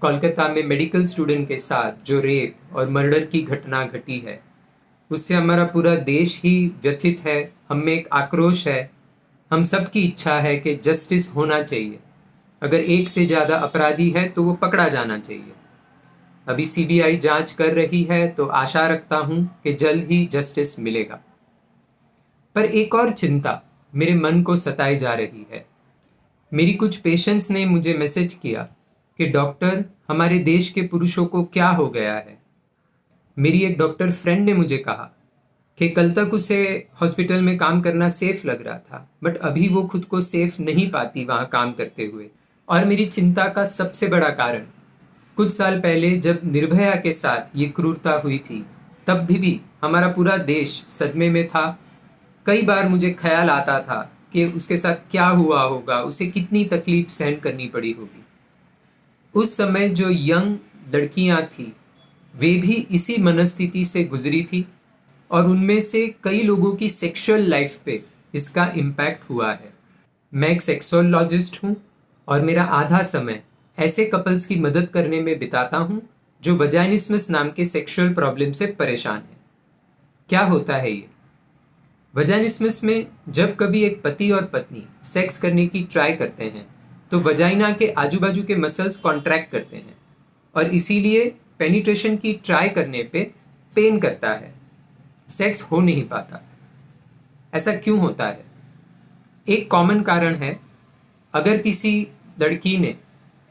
कोलकाता में medical student के साथ जो रेप और मर्डर की घटना घटी है, उससे हमारा पूरा देश ही व्यथित है। हम में एक आक्रोश है। हम सब की इच्छा है कि जस्टिस होना चाहिए। अगर एक से ज़्यादा अपराधी है तो वो पकड़ा जाना चाहिए। अभी सीबीआई जांच कर रही है, तो आशा रखता हूँ कि जल्द ही जस्टिस मिलेगा। पर एक और चिंता मेरे मन को सताई जा रही है। मेरी कुछ पेशेंट्स ने मुझे मैसेज किया कि डॉक्टर, हमारे देश के पुरुषों को क्या हो गया है। मेरी एक डॉक्टर फ्रेंड ने मुझे कहा कि कल तक उसे हॉस्पिटल में काम करना सेफ लग रहा था, बट अभी वो खुद को सेफ नहीं पाती वहां काम करते हुए। और मेरी चिंता का सबसे बड़ा कारण, कुछ साल पहले जब निर्भया के साथ ये क्रूरता हुई थी, तब भी हमारा पूरा देश सदमे में था। कई बार मुझे ख्याल आता था कि उसके साथ क्या हुआ होगा, उसे कितनी तकलीफ सहन करनी पड़ी होगी। उस समय जो यंग लड़कियां थी, वे भी इसी मनस्थिति से गुजरी थी, और उनमें से कई लोगों की सेक्सुअल लाइफ पे इसका इम्पैक्ट हुआ है। मैं एक सेक्सोलॉजिस्ट हूँ, और मेरा आधा समय ऐसे कपल्स की मदद करने में बिताता हूँ जो वजाइनिस्मस नाम के सेक्सुअल प्रॉब्लम से परेशान है। क्या होता है ये? वजाइनिस्मस में जब कभी एक पति और पत्नी सेक्स करने की ट्राई करते हैं, तो वजाइना के आजू बाजू के मसल्स कॉन्ट्रैक्ट करते हैं, और इसीलिए पेनिट्रेशन की ट्राई करने पे पेन करता है, सेक्स हो नहीं पाता। ऐसा क्यों होता है? एक कॉमन कारण है, अगर किसी लड़की ने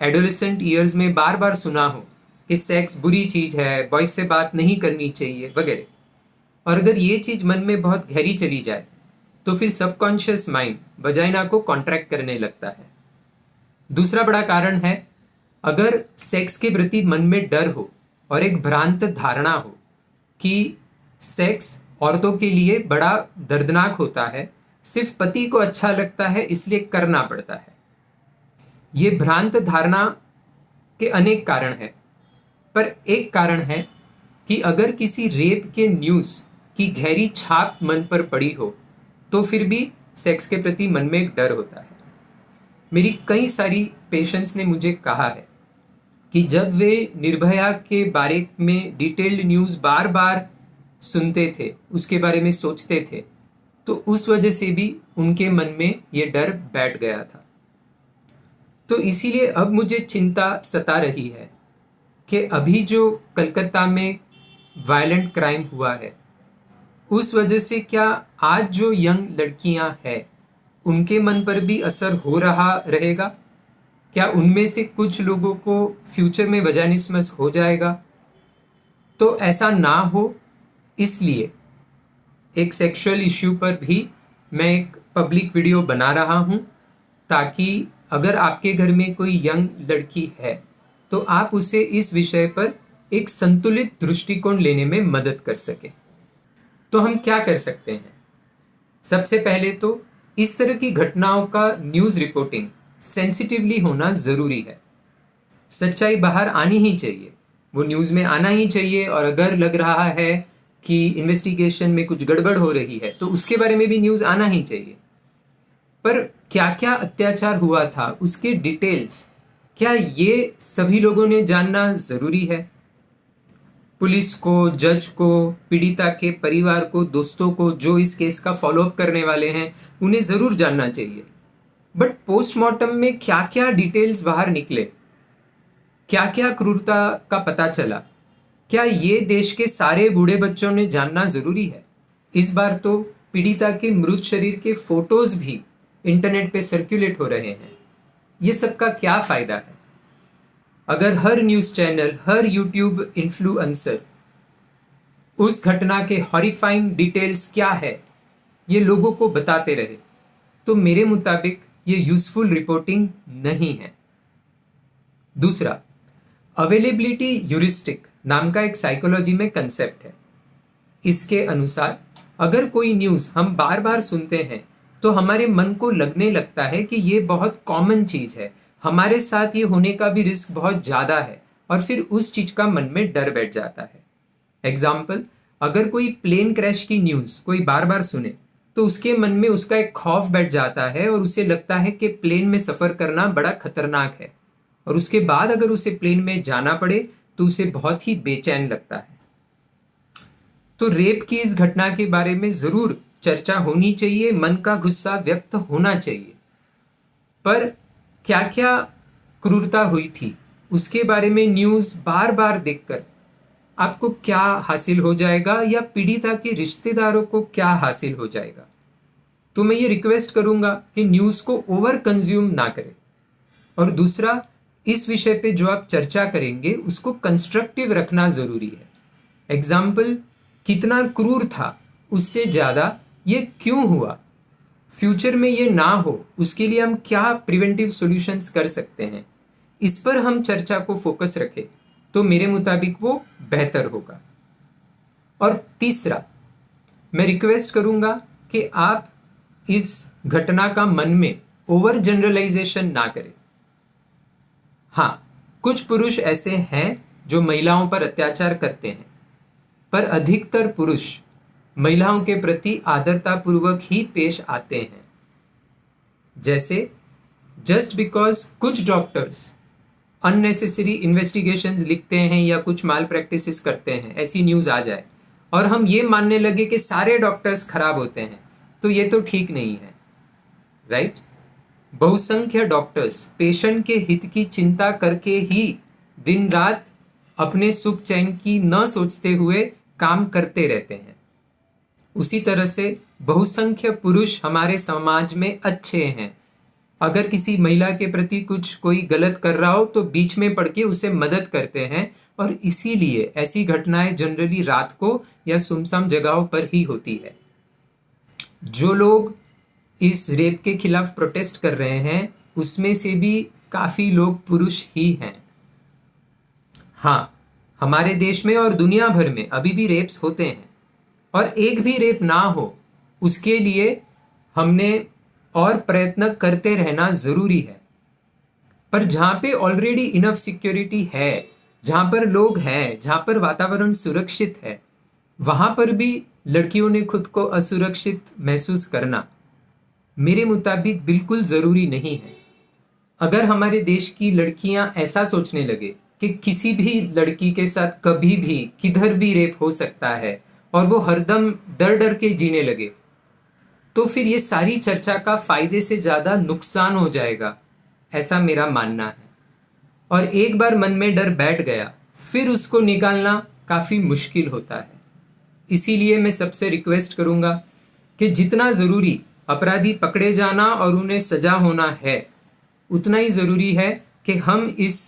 एडोलेसेंट ईयर्स में बार बार सुना हो कि सेक्स बुरी चीज है, बॉयज से बात नहीं करनी चाहिए वगैरह, और अगर ये चीज मन में बहुत गहरी चली जाए, तो फिर सबकॉन्शियस माइंड वजाइना को कॉन्ट्रैक्ट करने लगता है। दूसरा बड़ा कारण है, अगर सेक्स के प्रति मन में डर हो और एक भ्रांत धारणा हो कि सेक्स औरतों के लिए बड़ा दर्दनाक होता है, सिर्फ पति को अच्छा लगता है इसलिए करना पड़ता है। ये भ्रांत धारणा के अनेक कारण हैं, पर एक कारण है कि अगर किसी रेप के न्यूज़ की गहरी छाप मन पर पड़ी हो, तो फिर भी सेक्स के प्रति मन में एक डर होता है। मेरी कई सारी पेशेंट्स ने मुझे कहा है कि जब वे निर्भया के बारे में डिटेल्ड न्यूज़ बार बार सुनते थे, उसके बारे में सोचते थे, तो उस वजह से भी उनके मन में ये डर बैठ गया था। तो इसीलिए अब मुझे चिंता सता रही है कि अभी जो कलकत्ता में वायलेंट क्राइम हुआ है, उस वजह से क्या आज जो यंग लड़कियां हैं, उनके मन पर भी असर हो रहा रहेगा? क्या उनमें से कुछ लोगों को फ्यूचर में वजानिस्मस हो जाएगा? तो ऐसा ना हो, इसलिए एक सेक्सुअल इश्यू पर भी मैं एक पब्लिक वीडियो बना रहा हूं, ताकि अगर आपके घर में कोई यंग लड़की है, तो आप उसे इस विषय पर एक संतुलित दृष्टिकोण लेने में मदद कर सके। तो हम क्या कर सकते हैं? सबसे पहले तो इस तरह की घटनाओं का न्यूज़ रिपोर्टिंग सेंसिटिवली होना ज़रूरी है। सच्चाई बाहर आनी ही चाहिए, वो न्यूज़ में आना ही चाहिए, और अगर लग रहा है कि इन्वेस्टिगेशन में कुछ गड़बड़ हो रही है, तो उसके बारे में भी न्यूज़ आना ही चाहिए। पर क्या क्या अत्याचार हुआ था, उसके डिटेल्स क्या ये सभी लोगों ने जानना ज़रूरी है? पुलिस को, जज को, पीड़िता के परिवार को, दोस्तों को जो इस केस का फॉलोअप करने वाले हैं, उन्हें ज़रूर जानना चाहिए। बट पोस्टमार्टम में क्या क्या डिटेल्स बाहर निकले, क्या क्या क्रूरता का पता चला, क्या ये देश के सारे बूढ़े बच्चों ने जानना ज़रूरी है? इस बार तो पीड़िता के मृत शरीर के फोटोज भी इंटरनेट पे सर्कुलेट हो रहे हैं। ये सबका क्या फ़ायदा है? अगर हर न्यूज़ चैनल, हर यूट्यूब इन्फ्लुएंसर उस घटना के हॉरिफाइंग डिटेल्स क्या है ये लोगों को बताते रहे, तो मेरे मुताबिक ये यूजफुल रिपोर्टिंग नहीं है। दूसरा, अवेलेबिलिटी ह्यूरिस्टिक नाम का एक साइकोलॉजी में कंसेप्ट है। इसके अनुसार अगर कोई न्यूज़ हम बार बार सुनते हैं, तो हमारे मन को लगने लगता है कि ये बहुत कॉमन चीज़ है, हमारे साथ ये होने का भी रिस्क बहुत ज़्यादा है, और फिर उस चीज़ का मन में डर बैठ जाता है। एग्जाम्पल, अगर कोई प्लेन क्रैश की न्यूज़ कोई बार बार सुने, तो उसके मन में उसका एक खौफ बैठ जाता है, और उसे लगता है कि प्लेन में सफ़र करना बड़ा खतरनाक है, और उसके बाद अगर उसे प्लेन में जाना पड़े तो उसे बहुत ही बेचैन लगता है। तो रेप की इस घटना के बारे में जरूर चर्चा होनी चाहिए, मन का गुस्सा व्यक्त होना चाहिए, पर क्या क्या क्रूरता हुई थी उसके बारे में न्यूज बार बार देखकर आपको क्या हासिल हो जाएगा या पीड़िता के रिश्तेदारों को क्या हासिल हो जाएगा। तो मैं ये रिक्वेस्ट करूंगा कि न्यूज को ओवर कंज्यूम ना करें। और दूसरा, इस विषय पे जो आप चर्चा करेंगे उसको कंस्ट्रक्टिव रखना जरूरी है। एग्जाम्पल, कितना क्रूर था, उससे ज्यादा ये क्यों हुआ, फ्यूचर में ये ना हो उसके लिए हम क्या प्रिवेंटिव सॉल्यूशंस कर सकते हैं, इस पर हम चर्चा को फोकस रखें तो मेरे मुताबिक वो बेहतर होगा। और तीसरा, मैं रिक्वेस्ट करूंगा कि आप इस घटना का मन में ओवर जनरलाइजेशन ना करें। हाँ, कुछ पुरुष ऐसे हैं जो महिलाओं पर अत्याचार करते हैं, पर अधिकतर पुरुष महिलाओं के प्रति आदरतापूर्वक ही पेश आते हैं। जैसे जस्ट बिकॉज कुछ डॉक्टर्स अननेसेसरी इन्वेस्टिगेशंस लिखते हैं या कुछ माल प्रैक्टिसेस करते हैं, ऐसी न्यूज आ जाए और हम ये मानने लगे कि सारे डॉक्टर्स खराब होते हैं, तो ये तो ठीक नहीं है, राइट? बहुसंख्य डॉक्टर्स पेशेंट के हित की चिंता करके ही दिन रात अपने सुख चैन की न सोचते हुए काम करते रहते हैं। उसी तरह से बहुसंख्य पुरुष हमारे समाज में अच्छे हैं, अगर किसी महिला के प्रति कुछ कोई गलत कर रहा हो तो बीच में पड़ के उसे मदद करते हैं, और इसीलिए ऐसी घटनाएं जनरली रात को या सुनसान जगहों पर ही होती है। जो लोग इस रेप के खिलाफ प्रोटेस्ट कर रहे हैं उसमें से भी काफी लोग पुरुष ही हैं। हाँ, हमारे देश में और दुनिया भर में अभी भी रेप्स होते हैं, और एक भी रेप ना हो उसके लिए हमने और प्रयत्न करते रहना जरूरी है। पर जहां पे ऑलरेडी इनफ सिक्योरिटी है, जहां पर लोग हैं, जहां पर वातावरण सुरक्षित है, वहां पर भी लड़कियों ने खुद को असुरक्षित महसूस करना मेरे मुताबिक बिल्कुल जरूरी नहीं है। अगर हमारे देश की लड़कियां ऐसा सोचने लगे कि किसी भी लड़की के साथ कभी भी किधर भी रेप हो सकता है और वो हरदम डर डर के जीने लगे, तो फिर ये सारी चर्चा का फायदे से ज्यादा नुकसान हो जाएगा, ऐसा मेरा मानना है। और एक बार मन में डर बैठ गया फिर उसको निकालना काफी मुश्किल होता है। इसीलिए मैं सबसे रिक्वेस्ट करूंगा कि जितना जरूरी अपराधी पकड़े जाना और उन्हें सजा होना है, उतना ही जरूरी है कि हम इस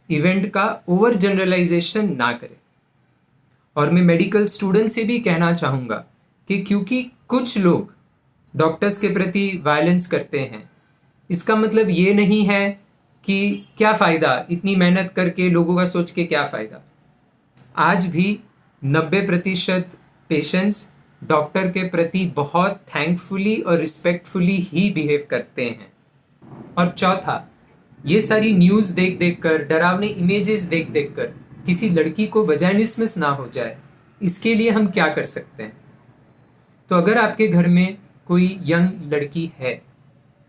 इवेंट का ओवर जनरलाइजेशन ना करें। और मैं मेडिकल स्टूडेंट से भी कहना चाहूंगा कि क्योंकि कुछ लोग डॉक्टर्स के प्रति वायलेंस करते हैं, इसका मतलब ये नहीं है कि क्या फायदा, इतनी मेहनत करके लोगों का सोच के क्या फायदा। आज भी 90% पेशेंट्स डॉक्टर के प्रति बहुत थैंकफुली और रिस्पेक्टफुली ही बिहेव करते हैं। और चौथा, ये सारी न्यूज देख देख कर, डरावने इमेजेस देख देख कर किसी लड़की को वजाइनिस्मस ना हो जाए, इसके लिए हम क्या कर सकते हैं? तो अगर आपके घर में कोई यंग लड़की है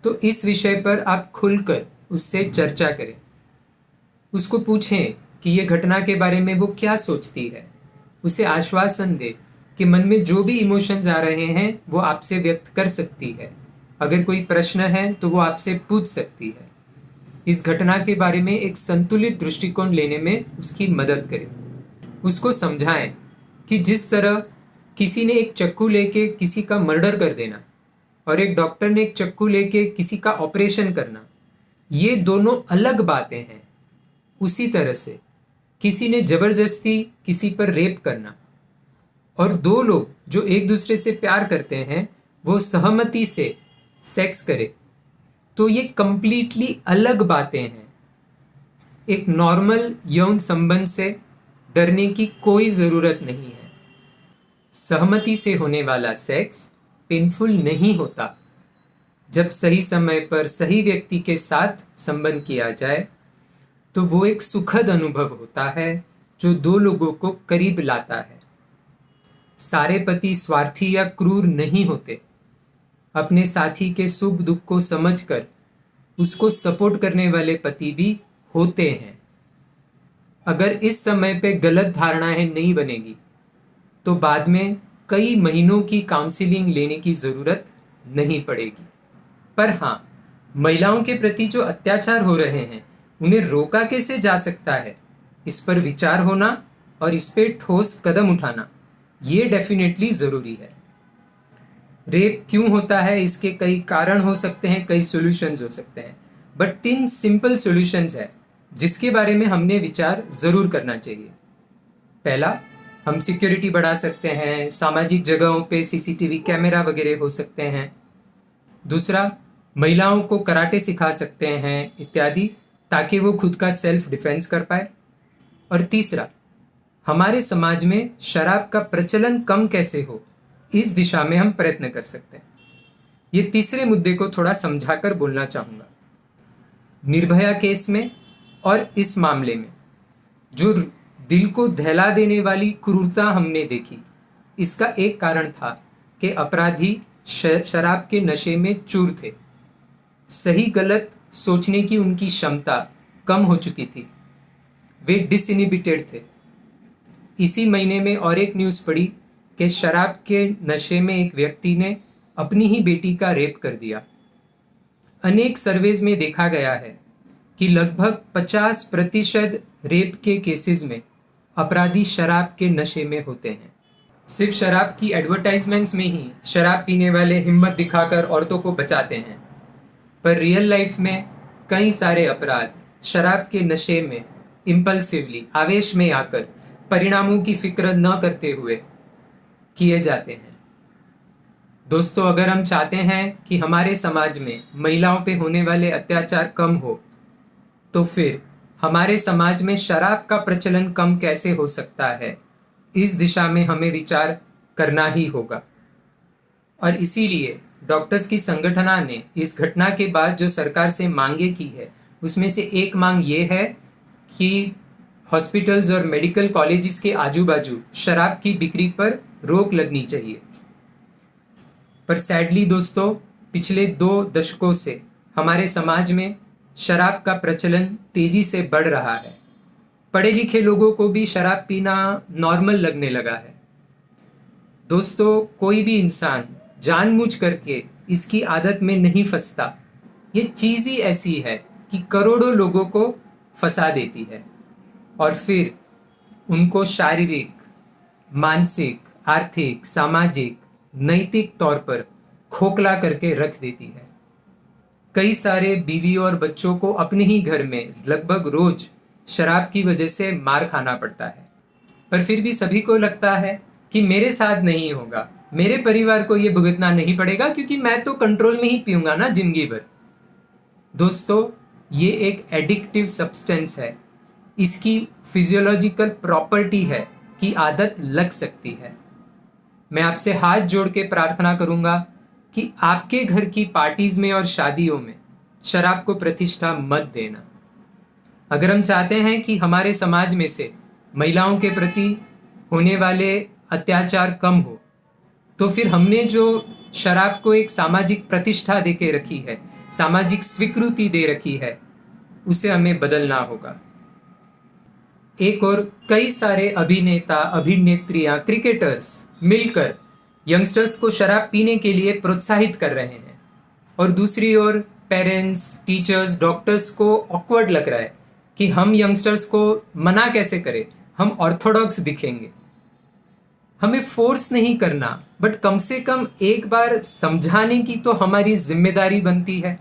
तो इस विषय पर आप खुलकर उससे चर्चा करें, उसको पूछें कि ये घटना के बारे में वो क्या सोचती है, उसे आश्वासन दे कि मन में जो भी इमोशंस आ रहे हैं वो आपसे व्यक्त कर सकती है, अगर कोई प्रश्न है तो वो आपसे पूछ सकती है। इस घटना के बारे में एक संतुलित दृष्टिकोण लेने में उसकी मदद करें। उसको समझाएं कि जिस तरह किसी ने एक चाकू लेके किसी का मर्डर कर देना और एक डॉक्टर ने एक चाकू लेके किसी का ऑपरेशन करना, ये दोनों अलग बातें हैं, उसी तरह से किसी ने जबरदस्ती किसी पर रेप करना और दो लोग जो एक दूसरे से प्यार करते हैं वो सहमति से सेक्स करे, तो ये कंप्लीटली अलग बातें हैं। एक नॉर्मल यौन संबंध से डरने की कोई जरूरत नहीं है। सहमति से होने वाला सेक्स पेनफुल नहीं होता। जब सही समय पर सही व्यक्ति के साथ संबंध किया जाए तो वो एक सुखद अनुभव होता है जो दो लोगों को करीब लाता है। सारे पति स्वार्थी या क्रूर नहीं होते। अपने साथी के सुख दुख को समझकर उसको सपोर्ट करने वाले पति भी होते हैं। अगर इस समय पे गलत धारणाएं नहीं बनेगी तो बाद में कई महीनों की काउंसलिंग लेने की जरूरत नहीं पड़ेगी। पर हाँ, महिलाओं के प्रति जो अत्याचार हो रहे हैं उन्हें रोका कैसे जा सकता है, इस पर विचार होना और इस पे ठोस कदम उठाना ये डेफिनेटली जरूरी है। रेप क्यों होता है, इसके कई कारण हो सकते हैं, कई सॉल्यूशंस हो सकते हैं, बट 3 सिंपल सॉल्यूशंस है जिसके बारे में हमने विचार जरूर करना चाहिए। पहला, हम सिक्योरिटी बढ़ा सकते हैं, सामाजिक जगहों पे सीसीटीवी कैमरा वगैरह हो सकते हैं। दूसरा, महिलाओं को कराटे सिखा सकते हैं इत्यादि, ताकि वो खुद का सेल्फ डिफेंस कर पाए। और तीसरा, हमारे समाज में शराब का प्रचलन कम कैसे हो, इस दिशा में हम प्रयत्न कर सकते हैं। ये तीसरे मुद्दे को थोड़ा समझाकर बोलना चाहूंगा। निर्भया केस में और इस मामले में जो दिल को दहला देने वाली क्रूरता हमने देखी, इसका एक कारण था कि अपराधी शराब के नशे में चूर थे। सही गलत सोचने की उनकी क्षमता कम हो चुकी थी, वे डिसइनिबिटेड थे। इसी महीने में और एक न्यूज़ पड़ी कि शराब के नशे में एक व्यक्ति ने अपनी ही बेटी का रेप कर दिया। अनेक सर्वेज में देखा गया है कि लगभग 50% रेप के केसेस में अपराधी शराब के नशे में होते हैं। सिर्फ शराब की एडवर्टाइजमेंट्स में ही शराब पीने वाले हिम्मत दिखाकर औरतों को बचाते हैं, पर रियल लाइफ में कई सारे अपराध शराब के नशे में इम्पल्सिवली, आवेश में आकर परिणामों की फिक्र न करते हुए किए जाते हैं। दोस्तों, अगर हम चाहते हैं कि हमारे समाज में महिलाओं पे होने वाले अत्याचार कम हो, तो फिर हमारे समाज में शराब का प्रचलन कम कैसे हो सकता है, इस दिशा में हमें विचार करना ही होगा। और इसीलिए डॉक्टर्स की संगठना ने इस घटना के बाद जो सरकार से मांगे की है, उसमें से एक मांग ये है कि हॉस्पिटल्स और मेडिकल कॉलेजेस के आजू बाजू शराब की बिक्री पर रोक लगनी चाहिए। पर सैडली दोस्तों, पिछले 2 दशकों से हमारे समाज में शराब का प्रचलन तेजी से बढ़ रहा है। पढ़े लिखे लोगों को भी शराब पीना नॉर्मल लगने लगा है। दोस्तों, कोई भी इंसान जानबूझ करके इसकी आदत में नहीं फंसता। ये चीज ही ऐसी है कि करोड़ों लोगों को फंसा देती है और फिर उनको शारीरिक, मानसिक, आर्थिक, सामाजिक, नैतिक तौर पर खोखला करके रख देती है। कई सारे बीवी और बच्चों को अपने ही घर में लगभग रोज शराब की वजह से मार खाना पड़ता है, पर फिर भी सभी को लगता है कि मेरे साथ नहीं होगा, मेरे परिवार को ये भुगतना नहीं पड़ेगा, क्योंकि मैं तो कंट्रोल में ही पीऊंगा ना जिंदगी भर। दोस्तों, ये एक एडिक्टिव सब्सटेंस है। इसकी फिजियोलॉजिकल प्रॉपर्टी है कि आदत लग सकती है। मैं आपसे हाथ जोड़ के प्रार्थना करूंगा कि आपके घर की पार्टीज में और शादियों में शराब को प्रतिष्ठा मत देना। अगर हम चाहते हैं कि हमारे समाज में से महिलाओं के प्रति होने वाले अत्याचार कम हो, तो फिर हमने जो शराब को एक सामाजिक प्रतिष्ठा देके रखी है, सामाजिक स्वीकृति दे रखी है, उसे हमें बदलना होगा। एक और कई सारे अभिनेता, अभिनेत्रियां, क्रिकेटर्स मिलकर यंगस्टर्स को शराब पीने के लिए प्रोत्साहित कर रहे हैं, और दूसरी ओर पेरेंट्स, टीचर्स, डॉक्टर्स को ऑकवर्ड लग रहा है कि हम यंगस्टर्स को मना कैसे करें, हम ऑर्थोडॉक्स दिखेंगे। हमें फोर्स नहीं करना, बट कम से कम एक बार समझाने की तो हमारी जिम्मेदारी बनती है।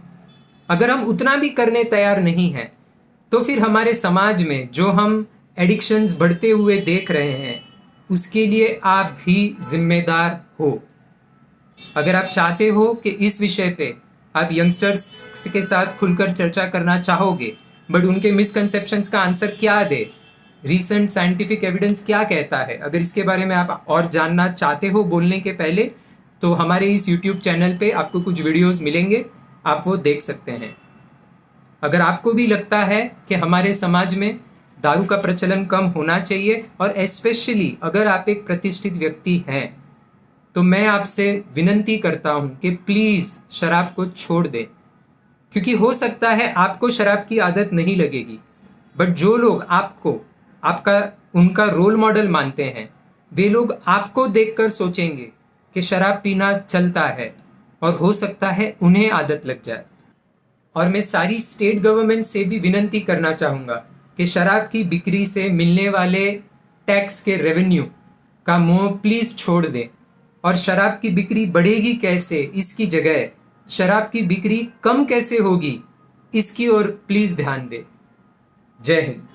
अगर हम उतना भी करने तैयार नहीं हैं, तो फिर हमारे समाज में जो हम एडिक्शंस बढ़ते हुए देख रहे हैं, उसके लिए आप भी जिम्मेदार हो। अगर आप चाहते हो कि इस विषय पे आप यंगस्टर्स के साथ खुलकर चर्चा करना चाहोगे, बट उनके मिसकंसेप्शंस का आंसर क्या दे, रिसेंट साइंटिफिक एविडेंस क्या कहता है, अगर इसके बारे में आप और जानना चाहते हो बोलने के पहले, तो हमारे इस YouTube चैनल पे आपको कुछ वीडियोस मिलेंगे, आप वो देख सकते हैं। अगर आपको भी लगता है कि हमारे समाज में दारू का प्रचलन कम होना चाहिए, और स्पेशली अगर आप एक प्रतिष्ठित व्यक्ति हैं, तो मैं आपसे विनती करता हूं कि प्लीज शराब को छोड़ दें, क्योंकि हो सकता है आपको शराब की आदत नहीं लगेगी, बट जो लोग आपको आपका उनका रोल मॉडल मानते हैं, वे लोग आपको देखकर सोचेंगे कि शराब पीना चलता है और हो सकता है उन्हें आदत लग जाए। और मैं सारी स्टेट गवर्नमेंट से भी विनती करना चाहूँगा कि शराब की बिक्री से मिलने वाले टैक्स के रेवेन्यू का मोह प्लीज़ छोड़ दें, और शराब की बिक्री बढ़ेगी कैसे इसकी जगह शराब की बिक्री कम कैसे होगी इसकी ओर प्लीज़ ध्यान दें। जय हिंद।